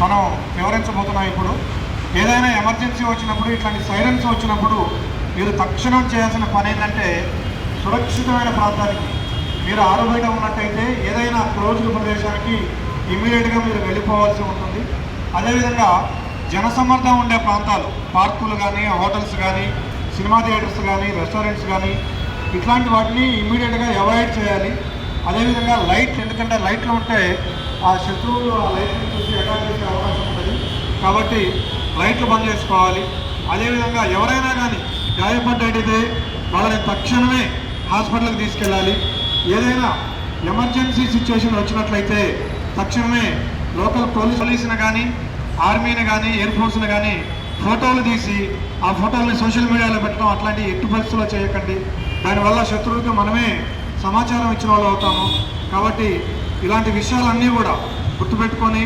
మనం వివరించబోతున్నాం. ఇప్పుడు ఏదైనా ఎమర్జెన్సీ వచ్చినప్పుడు, ఇట్లాంటి సైరన్స్ వచ్చినప్పుడు మీరు తక్షణం చేయాల్సిన పని ఏంటంటే, సురక్షితమైన ప్రాంతానికి మీరు ఆరుబయట ఉన్నట్టయితే ఏదైనా క్లోజ్డ్ ప్రదేశానికి ఇమీడియట్గా మీరు వెళ్ళిపోవాల్సి ఉంటుంది. అదేవిధంగా జనసమ్మర్దం ఉండే ప్రాంతాలు, పార్కులు కానీ, హోటల్స్ కానీ, సినిమా థియేటర్స్ కానీ, రెస్టారెంట్స్ కానీ, ఇట్లాంటి వాటిని ఇమీడియట్గా అవాయిడ్ చేయాలి. అదేవిధంగా లైట్లు, ఎందుకంటే లైట్లు ఉంటే ఆ శత్రువులు ఆ లైట్ని చూసి అటాక్ చేసే అవకాశం ఉంటుంది. కాబట్టి లైట్లు బంద్ చేసుకోవాలి. అదేవిధంగా ఎవరైనా కానీ గాయపడ్డట్టయితే వాళ్ళని తక్షణమే హాస్పిటల్కి తీసుకెళ్ళాలి. ఏదైనా ఎమర్జెన్సీ సిచ్యువేషన్ వచ్చినట్లయితే తక్షణమే లోకల్ పోలీసుని కానీ, ఆర్మీని కానీ, ఎయిర్ ఫోర్స్ని కానీ ఫోటోలు తీసి ఆ ఫోటోలని సోషల్ మీడియాలో పెట్టడం అట్లాంటి ఎట్టి పరిస్థితుల్లో చేయకండి. దానివల్ల శత్రువుకి మనమే సమాచారం ఇచ్చిన వాళ్ళు అవుతాము. కాబట్టి ఇలాంటి విషయాలన్నీ కూడా గుర్తుపెట్టుకొని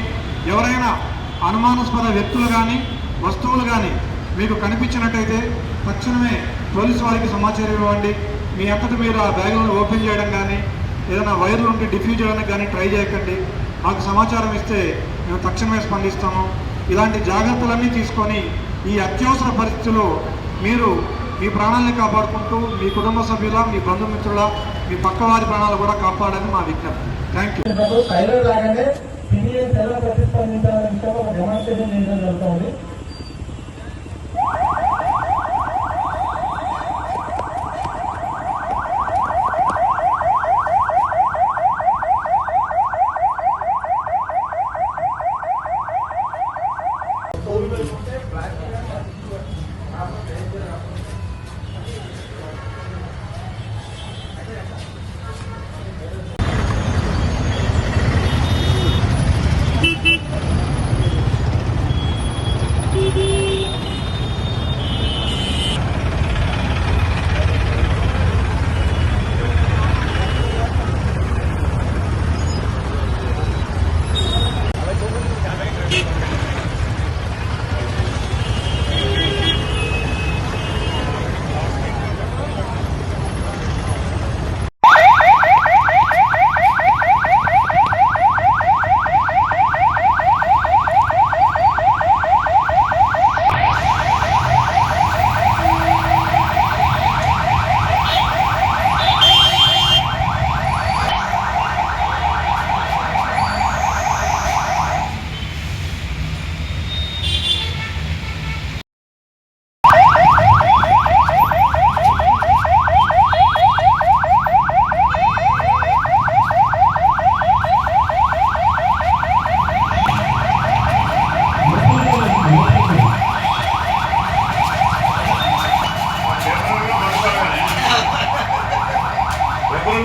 ఎవరైనా అనుమానాస్పద వ్యక్తులు కానీ, వస్తువులు కానీ మీకు కనిపించినట్టయితే తక్షణమే పోలీసు వారికి సమాచారం ఇవ్వండి. మీ అంతటి మీరు ఆ బ్యాగులను ఓపెన్ చేయడం కానీ, ఏదైనా వైర్లు ఉంటే డిఫ్యూజ్ చేయడానికి కానీ ట్రై చేయకండి. మాకు సమాచారం ఇస్తే మేము తక్షణమే స్పందిస్తాము. ఇలాంటి జాగ్రత్తలన్నీ తీసుకొని ఈ అత్యవసర పరిస్థితుల్లో మీరు మీ ప్రాణాలని కాపాడుకుంటూ మీ కుటుంబ సభ్యుల, మీ బంధుమిత్రుల, మీ పక్కవారి ప్రాణాలు కూడా కాపాడని మా విజ్ఞప్తి. Thank you.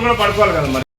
కూడా పడుకోవాలి కదా మరి.